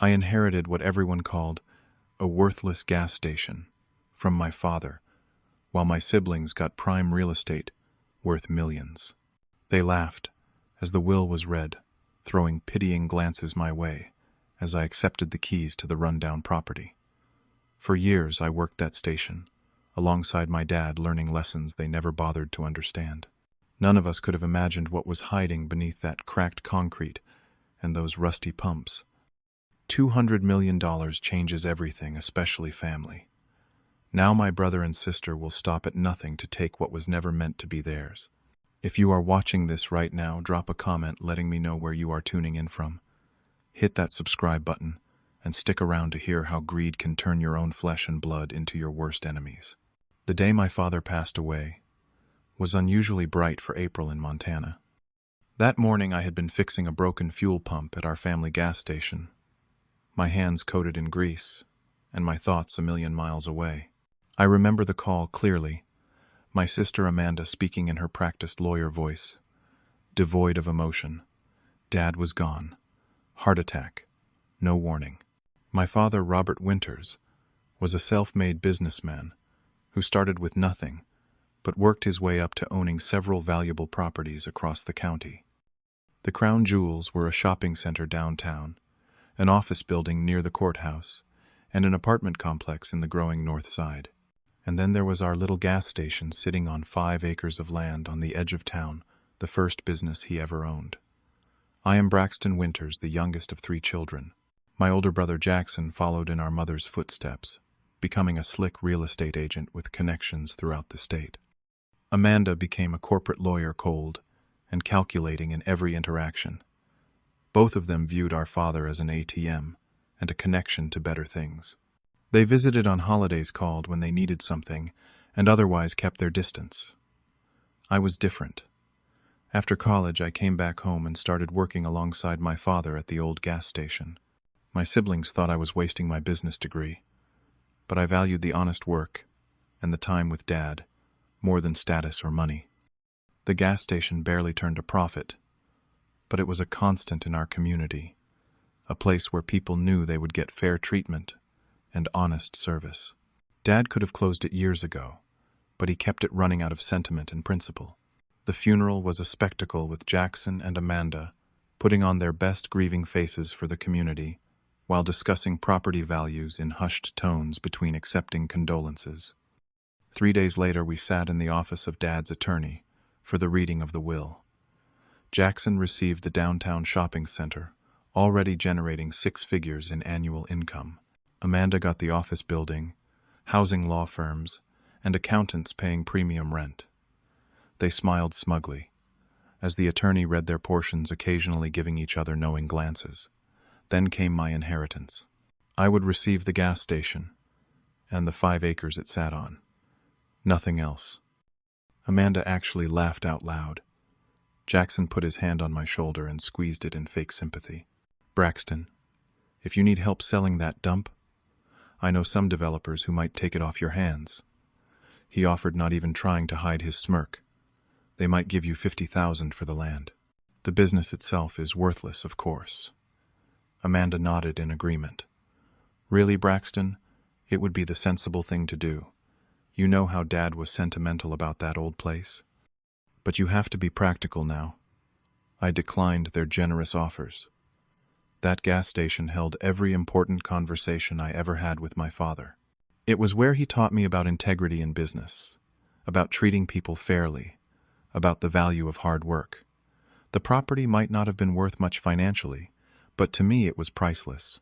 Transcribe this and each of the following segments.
I inherited what everyone called a worthless gas station from my father, while my siblings got prime real estate worth millions. They laughed as the will was read, throwing pitying glances my way as I accepted the keys to the rundown property. For years I worked that station, alongside my dad, learning lessons they never bothered to understand. None of us could have imagined what was hiding beneath that cracked concrete and those rusty pumps. $200 million changes everything, especially family. Now my brother and sister will stop at nothing to take what was never meant to be theirs. If you are watching this right now, drop a comment letting me know where you are tuning in from. Hit that subscribe button and stick around to hear how greed can turn your own flesh and blood into your worst enemies. The day my father passed away was unusually bright for April in Montana. That morning I had been fixing a broken fuel pump at our family gas station, my hands coated in grease, and my thoughts a million miles away. I remember the call clearly, my sister Amanda speaking in her practiced lawyer voice, devoid of emotion. Dad was gone. Heart attack. No warning. My father, Robert Winters, was a self-made businessman who started with nothing, but worked his way up to owning several valuable properties across the county. The crown jewels were a shopping center downtown, an office building near the courthouse, and an apartment complex in the growing north side. And then there was our little gas station sitting on 5 acres of land on the edge of town, the first business he ever owned. I am Braxton Winters, the youngest of 3 children. My older brother Jackson followed in our mother's footsteps, becoming a slick real estate agent with connections throughout the state. Amanda became a corporate lawyer, cold and calculating in every interaction. Both of them viewed our father as an ATM and a connection to better things. They visited on holidays, called when they needed something, and otherwise kept their distance. I was different. After college, I came back home and started working alongside my father at the old gas station. My siblings thought I was wasting my business degree, but I valued the honest work and the time with Dad more than status or money. The gas station barely turned a profit, but it was a constant in our community, a place where people knew they would get fair treatment and honest service. Dad could have closed it years ago, but he kept it running out of sentiment and principle. The funeral was a spectacle, with Jackson and Amanda putting on their best grieving faces for the community while discussing property values in hushed tones between accepting condolences. 3 days later, we sat in the office of Dad's attorney for the reading of the will. Jackson received the downtown shopping center, already generating 6 figures in annual income. Amanda got the office building, housing law firms, and accountants paying premium rent. They smiled smugly as the attorney read their portions, occasionally giving each other knowing glances. Then came my inheritance. I would receive the gas station and the 5 acres it sat on. Nothing else. Amanda actually laughed out loud. Jackson put his hand on my shoulder and squeezed it in fake sympathy. Braxton, if you need help selling that dump, I know some developers who might take it off your hands. He offered, not even trying to hide his smirk. They might give you $50,000 for the land. The business itself is worthless, of course. Amanda nodded in agreement. Really, Braxton? It would be the sensible thing to do. You know how Dad was sentimental about that old place. But you have to be practical now. I declined their generous offers. That gas station held every important conversation I ever had with my father. It was where he taught me about integrity in business, about treating people fairly, about the value of hard work. The property might not have been worth much financially, but to me it was priceless.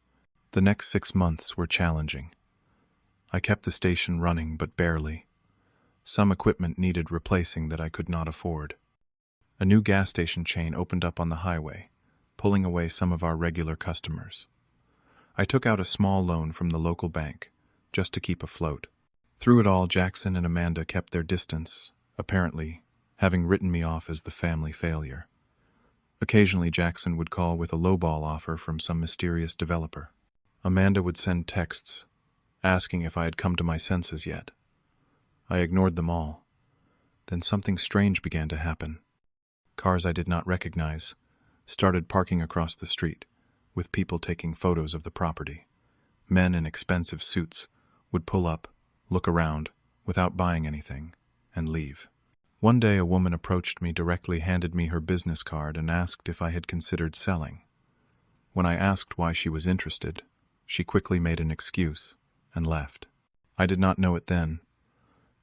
The next 6 months were challenging. I kept the station running, but barely. Some equipment needed replacing that I could not afford. A new gas station chain opened up on the highway, pulling away some of our regular customers. I took out a small loan from the local bank, just to keep afloat. Through it all, Jackson and Amanda kept their distance, apparently having written me off as the family failure. Occasionally, Jackson would call with a lowball offer from some mysterious developer. Amanda would send texts, asking if I had come to my senses yet. I ignored them all. Then something strange began to happen. Cars I did not recognize started parking across the street, with people taking photos of the property. Men in expensive suits would pull up, look around, without buying anything, and leave. One day a woman approached me directly, handed me her business card, and asked if I had considered selling. When I asked why she was interested, she quickly made an excuse and left. I did not know it then,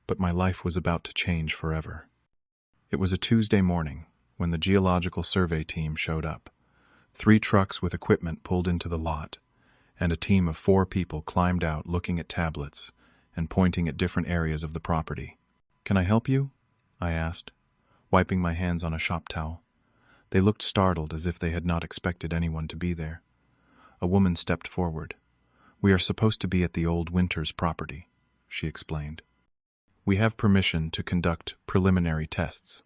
but my life was about to change forever. It was a Tuesday morning when the Geological Survey team showed up. 3 trucks with equipment pulled into the lot, and a team of 4 people climbed out looking at tablets and pointing at different areas of the property. "Can I help you?" I asked, wiping my hands on a shop towel. They looked startled, as if they had not expected anyone to be there. A woman stepped forward. "We are supposed to be at the old Winters property," she explained. "We have permission to conduct preliminary tests."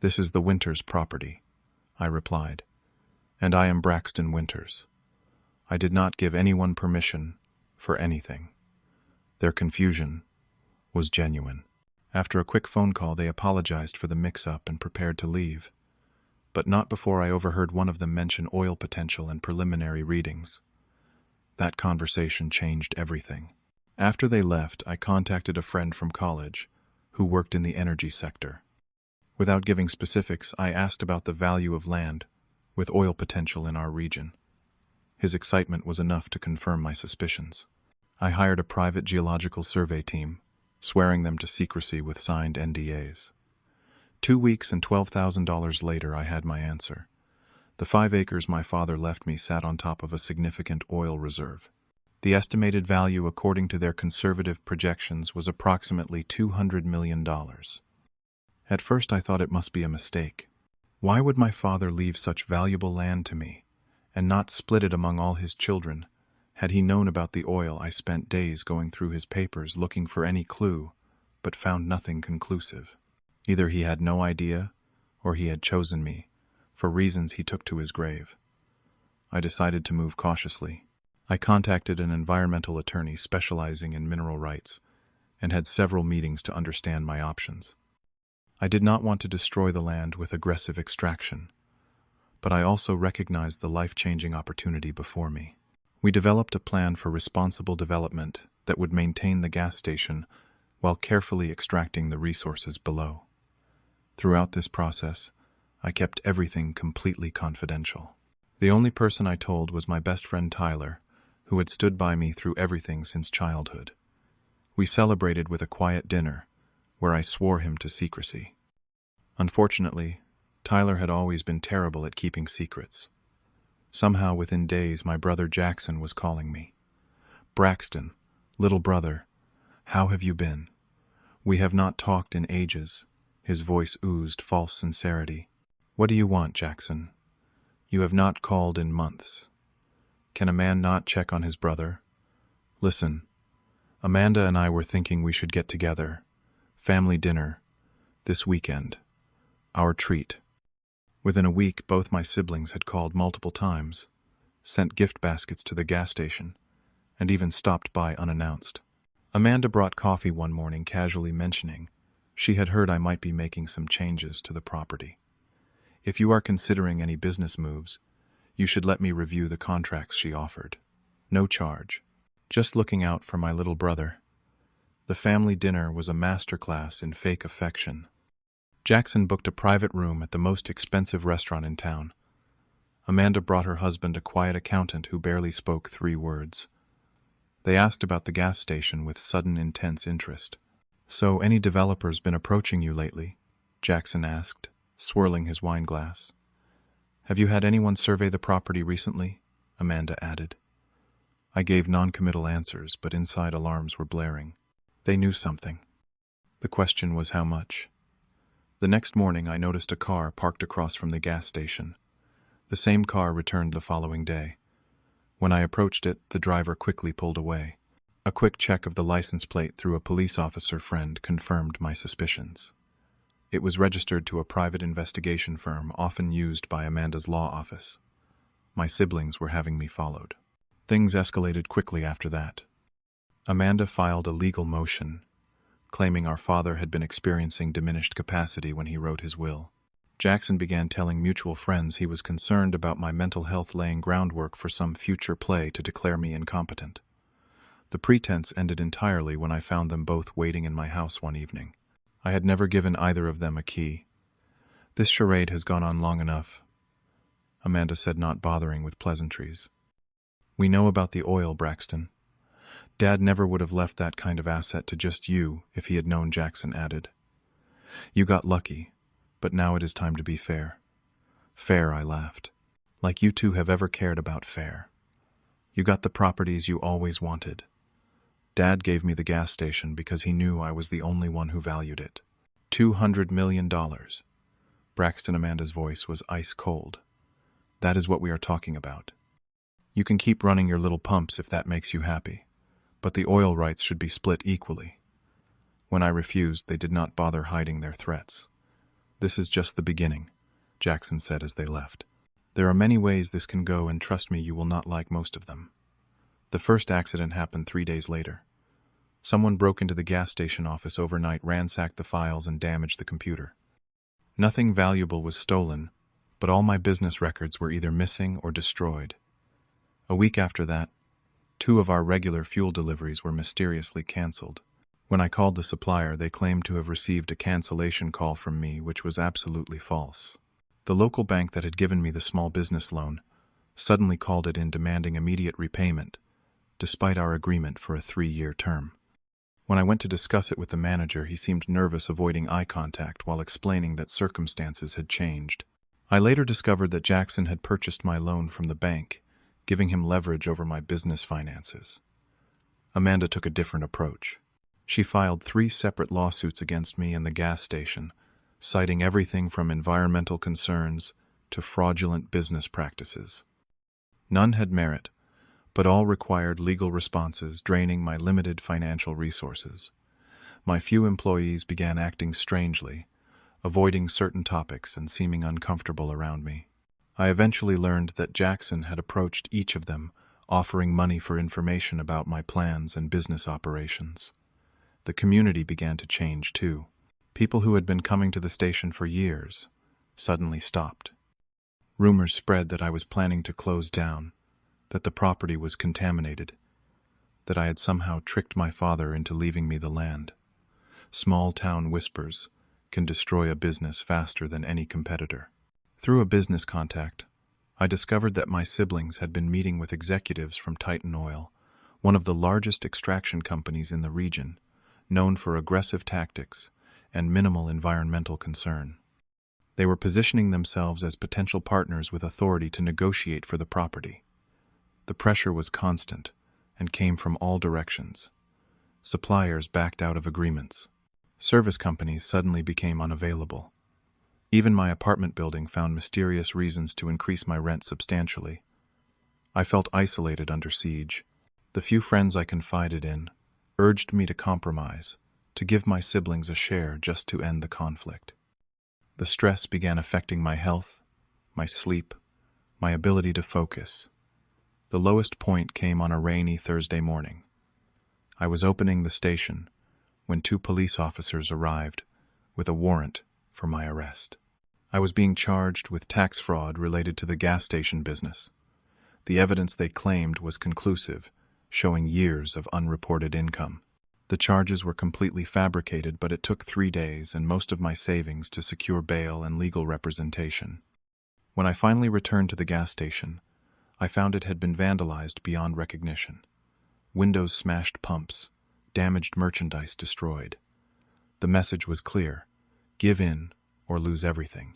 "This is the Winters property," I replied, "and I am Braxton Winters." I did not give anyone permission for anything. Their confusion was genuine. After a quick phone call, they apologized for the mix-up and prepared to leave, but not before I overheard one of them mention oil potential and preliminary readings. That conversation changed everything. After they left, I contacted a friend from college who worked in the energy sector. Without giving specifics, I asked about the value of land with oil potential in our region. His excitement was enough to confirm my suspicions. I hired a private geological survey team, swearing them to secrecy with signed NDAs. 2 weeks and $12,000 later, I had my answer. The 5 acres my father left me sat on top of a significant oil reserve. The estimated value, according to their conservative projections, was approximately $200 million. At first I thought it must be a mistake. Why would my father leave such valuable land to me, and not split it among all his children? Had he known about the oil, I spent days going through his papers looking for any clue, but found nothing conclusive. Either he had no idea, or he had chosen me, for reasons he took to his grave. I decided to move cautiously. I contacted an environmental attorney specializing in mineral rights, and had several meetings to understand my options. I did not want to destroy the land with aggressive extraction, but I also recognized the life-changing opportunity before me. We developed a plan for responsible development that would maintain the gas station while carefully extracting the resources below. Throughout this process, I kept everything completely confidential. The only person I told was my best friend Tyler, who had stood by me through everything since childhood. We celebrated with a quiet dinner, where I swore him to secrecy. Unfortunately, Tyler had always been terrible at keeping secrets. Somehow, within days, my brother Jackson was calling me. "Braxton, little brother, how have you been? We have not talked in ages." His voice oozed false sincerity. "What do you want, Jackson? You have not called in months. Can a man not check on his brother? Listen, Amanda and I were thinking we should get together. Family dinner. This weekend. Our treat." Within a week, both my siblings had called multiple times, sent gift baskets to the gas station, and even stopped by unannounced. Amanda brought coffee one morning, casually mentioning she had heard I might be making some changes to the property. "If you are considering any business moves, you should let me review the contracts," she offered. "No charge. Just looking out for my little brother." The family dinner was a masterclass in fake affection. Jackson booked a private room at the most expensive restaurant in town. Amanda brought her husband, a quiet accountant who barely spoke 3 words. They asked about the gas station with sudden, intense interest. "So, any developers been approaching you lately?" Jackson asked, swirling his wine glass. "Have you had anyone survey the property recently?" Amanda added. I gave non-committal answers, but inside alarms were blaring. They knew something. The question was how much. The next morning I noticed a car parked across from the gas station. The same car returned the following day. When I approached it, the driver quickly pulled away. A quick check of the license plate through a police officer friend confirmed my suspicions. It was registered to a private investigation firm often used by Amanda's law office. My siblings were having me followed. Things escalated quickly after that. Amanda filed a legal motion, claiming our father had been experiencing diminished capacity when he wrote his will. Jackson began telling mutual friends he was concerned about my mental health, laying groundwork for some future play to declare me incompetent. The pretense ended entirely when I found them both waiting in my house one evening. I had never given either of them a key. "This charade has gone on long enough," Amanda said, not bothering with pleasantries. "We know about the oil, Braxton. Dad never would have left that kind of asset to just you if he had known," Jackson added. "You got lucky, but now it is time to be fair." "Fair," I laughed. "Like you two have ever cared about fair. You got the properties you always wanted. Dad gave me the gas station because he knew I was the only one who valued it. $200 million. Braxton, Amanda's voice was ice cold. "That is what we are talking about. You can keep running your little pumps if that makes you happy, but the oil rights should be split equally." When I refused, they did not bother hiding their threats. "This is just the beginning," Jackson said as they left. "There are many ways this can go, and trust me, you will not like most of them." The first accident happened 3 days later. Someone broke into the gas station office overnight, ransacked the files, and damaged the computer. Nothing valuable was stolen, but all my business records were either missing or destroyed. A week after that, 2 of our regular fuel deliveries were mysteriously canceled. When I called the supplier, they claimed to have received a cancellation call from me, which was absolutely false. The local bank that had given me the small business loan suddenly called it in, demanding immediate repayment, despite our agreement for a 3-year term. When I went to discuss it with the manager, he seemed nervous, avoiding eye contact while explaining that circumstances had changed. I later discovered that Jackson had purchased my loan from the bank, giving him leverage over my business finances. Amanda took a different approach. She filed 3 separate lawsuits against me and the gas station, citing everything from environmental concerns to fraudulent business practices. None had merit, but all required legal responses, draining my limited financial resources. My few employees began acting strangely, avoiding certain topics and seeming uncomfortable around me. I eventually learned that Jackson had approached each of them, offering money for information about my plans and business operations. The community began to change too. People who had been coming to the station for years suddenly stopped. Rumors spread that I was planning to close down, that the property was contaminated, that I had somehow tricked my father into leaving me the land. Small-town whispers can destroy a business faster than any competitor. Through a business contact, I discovered that my siblings had been meeting with executives from Titan Oil, one of the largest extraction companies in the region, known for aggressive tactics and minimal environmental concern. They were positioning themselves as potential partners with authority to negotiate for the property. The pressure was constant and came from all directions. Suppliers backed out of agreements. Service companies suddenly became unavailable. Even my apartment building found mysterious reasons to increase my rent substantially. I felt isolated, under siege. The few friends I confided in urged me to compromise, to give my siblings a share just to end the conflict. The stress began affecting my health, my sleep, my ability to focus. The lowest point came on a rainy Thursday morning. I was opening the station when 2 police officers arrived with a warrant for my arrest. I was being charged with tax fraud related to the gas station business. The evidence they claimed was conclusive, showing years of unreported income. The charges were completely fabricated, but it took 3 days and most of my savings to secure bail and legal representation. When I finally returned to the gas station, I found it had been vandalized beyond recognition. Windows smashed, pumps, damaged merchandise destroyed. The message was clear: give in or lose everything.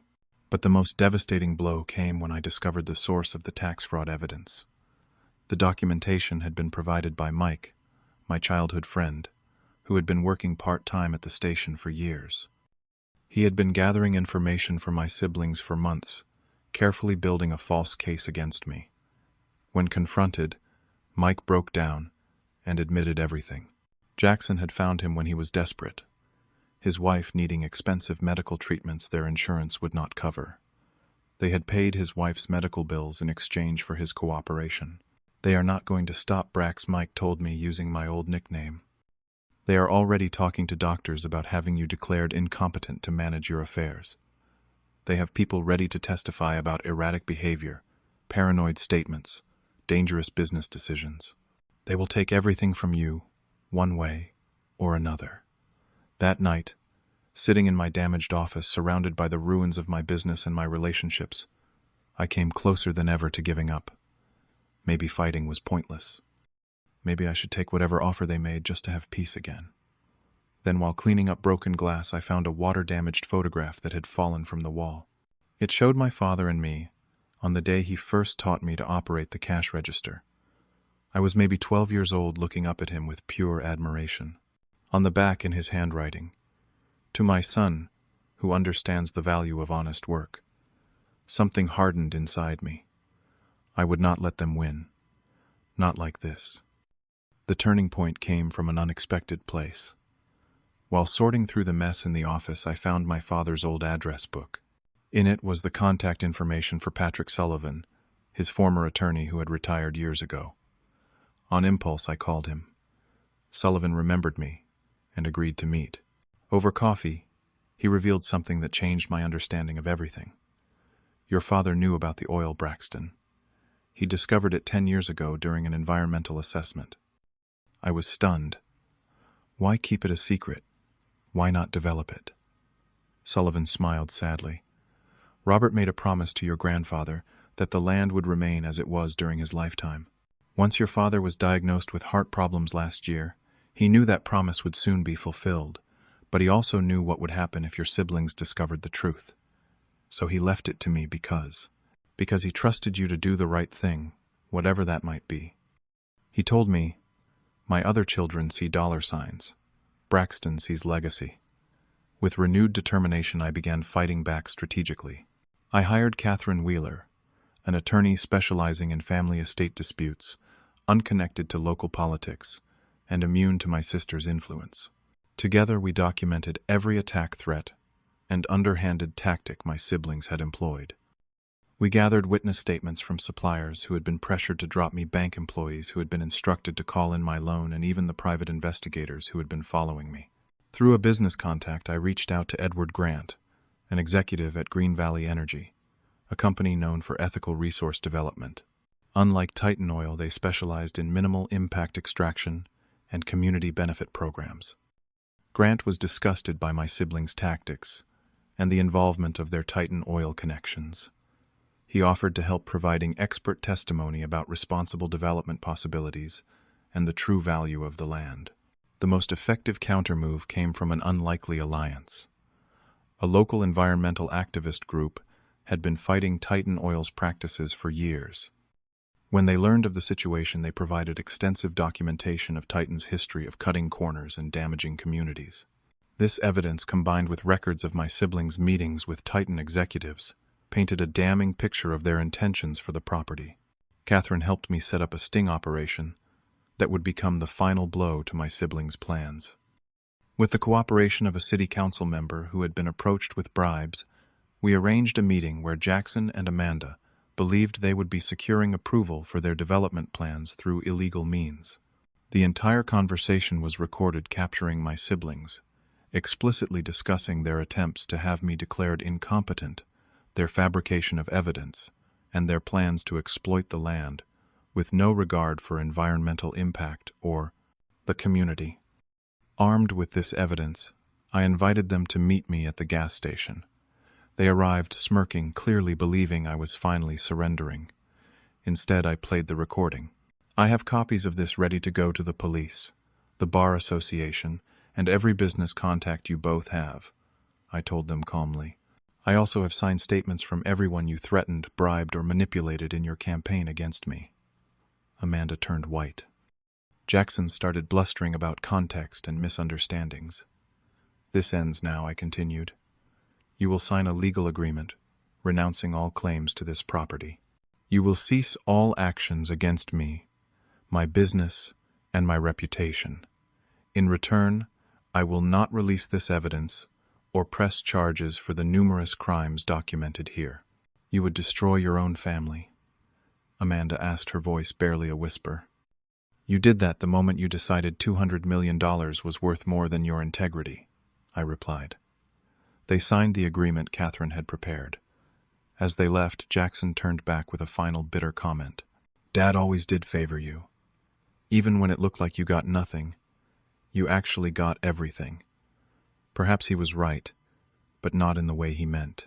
But the most devastating blow came when I discovered the source of the tax fraud evidence. The documentation had been provided by Mike, my childhood friend, who had been working part-time at the station for years. He had been gathering information for my siblings for months, carefully building a false case against me. When confronted, Mike broke down and admitted everything. Jackson had found him when he was desperate, his wife needing expensive medical treatments their insurance would not cover. They had paid his wife's medical bills in exchange for his cooperation. "They are not going to stop, Brax," Mike told me, using my old nickname. "They are already talking to doctors about having you declared incompetent to manage your affairs." They have people ready to testify about erratic behavior, paranoid statements, dangerous business decisions. They will take everything from you, one way or another. That night, sitting in my damaged office surrounded by the ruins of my business and my relationships, I came closer than ever to giving up. Maybe fighting was pointless. Maybe I should take whatever offer they made just to have peace again. Then, while cleaning up broken glass, I found a water-damaged photograph that had fallen from the wall. It showed my father and me on the day he first taught me to operate the cash register. I was maybe 12 years old, looking up at him with pure admiration. On the back, in his handwriting, "To my son, who understands the value of honest work." Something hardened inside me. I would not let them win. Not like this. The turning point came from an unexpected place. While sorting through the mess in the office, I found my father's old address book. In it was the contact information for Patrick Sullivan, his former attorney who had retired years ago. On impulse, I called him. Sullivan remembered me and agreed to meet. Over coffee, he revealed something that changed my understanding of everything. "Your father knew about the oil, Braxton. He discovered it 10 years ago during an environmental assessment." I was stunned. Why keep it a secret? Why not develop it? Sullivan smiled sadly. "Robert made a promise to your grandfather that the land would remain as it was during his lifetime. Once your father was diagnosed with heart problems last year, he knew that promise would soon be fulfilled, but he also knew what would happen if your siblings discovered the truth. So he left it to me because he trusted you to do the right thing, whatever that might be. He told me, 'My other children see dollar signs. Braxton sees legacy.' With renewed determination, I began fighting back strategically. I hired Catherine Wheeler, an attorney specializing in family estate disputes, unconnected to local politics, and immune to my sister's influence. Together, we documented every attack threat and underhanded tactic my siblings had employed. We gathered witness statements from suppliers who had been pressured to drop me, bank employees who had been instructed to call in my loan, and even the private investigators who had been following me. Through a business contact, I reached out to Edward Grant, an executive at Green Valley Energy, a company known for ethical resource development. Unlike Titan Oil, they specialized in minimal impact extraction and community benefit programs. Grant was disgusted by my siblings' tactics and the involvement of their Titan Oil connections. He offered to help, providing expert testimony about responsible development possibilities and the true value of the land. The most effective countermove came from an unlikely alliance. A local environmental activist group had been fighting Titan Oil's practices for years. When they learned of the situation, they provided extensive documentation of Titan's history of cutting corners and damaging communities. This evidence, combined with records of my siblings' meetings with Titan executives, painted a damning picture of their intentions for the property. Catherine helped me set up a sting operation that would become the final blow to my siblings' plans. With the cooperation of a city council member who had been approached with bribes, we arranged a meeting where Jackson and Amanda believed they would be securing approval for their development plans through illegal means. The entire conversation was recorded, capturing my siblings, explicitly discussing their attempts to have me declared incompetent, their fabrication of evidence, and their plans to exploit the land with no regard for environmental impact or the community. Armed with this evidence, I invited them to meet me at the gas station. They arrived smirking, clearly believing I was finally surrendering. Instead, I played the recording. "I have copies of this ready to go to the police, the Bar Association, and every business contact you both have," I told them calmly. "I also have signed statements from everyone you threatened, bribed, or manipulated in your campaign against me." Amanda turned white. Jackson started blustering about context and misunderstandings. "This ends now," I continued. "You will sign a legal agreement, renouncing all claims to this property. You will cease all actions against me, my business, and my reputation. In return, I will not release this evidence or press charges for the numerous crimes documented here." "You would destroy your own family?" Amanda asked, her voice barely a whisper. "You did that the moment you decided $200 million was worth more than your integrity," I replied. They signed the agreement Catherine had prepared. As they left, Jackson turned back with a final bitter comment. Dad always did favor you. Even when it looked like you got nothing, you actually got everything. Perhaps he was right, but not in the way he meant.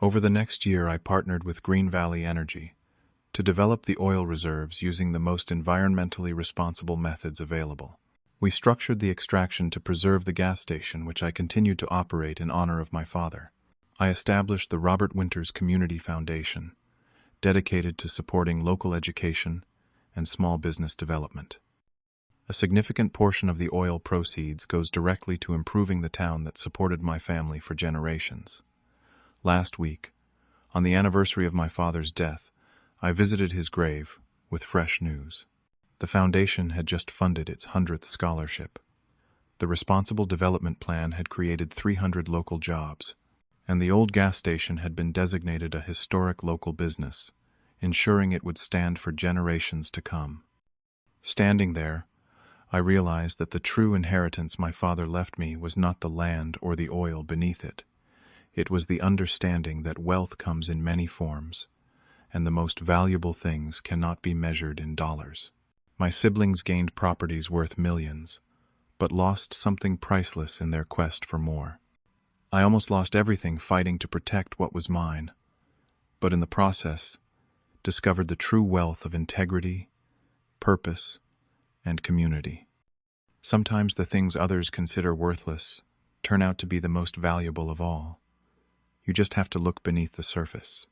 Over the next year, I partnered with Green Valley Energy to develop the oil reserves using the most environmentally responsible methods available. We structured the extraction to preserve the gas station, which I continued to operate in honor of my father. I established the Robert Winters Community Foundation, dedicated to supporting local education and small business development. A significant portion of the oil proceeds goes directly to improving the town that supported my family for generations. Last week, on the anniversary of my father's death, I visited his grave with fresh news. The foundation had just funded its 100th scholarship. The Responsible Development Plan had created 300 local jobs, and the old gas station had been designated a historic local business, ensuring it would stand for generations to come. Standing there, I realized that the true inheritance my father left me was not the land or the oil beneath it. It was the understanding that wealth comes in many forms, and the most valuable things cannot be measured in dollars. My siblings gained properties worth millions, but lost something priceless in their quest for more. I almost lost everything fighting to protect what was mine, but in the process, discovered the true wealth of integrity, purpose, and community. Sometimes the things others consider worthless turn out to be the most valuable of all. You just have to look beneath the surface.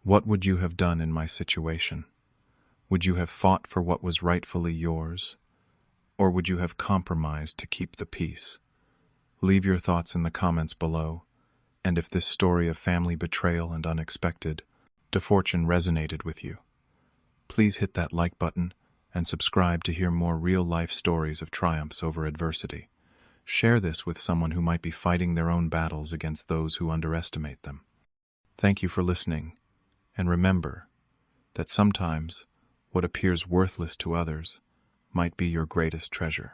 What would you have done in my situation? Would you have fought for what was rightfully yours? Or would you have compromised to keep the peace? Leave your thoughts in the comments below, and if this story of family betrayal and unexpected fortune resonated with you, please hit that like button and subscribe to hear more real-life stories of triumphs over adversity. Share this with someone who might be fighting their own battles against those who underestimate them. Thank you for listening, and remember that sometimes what appears worthless to others might be your greatest treasure.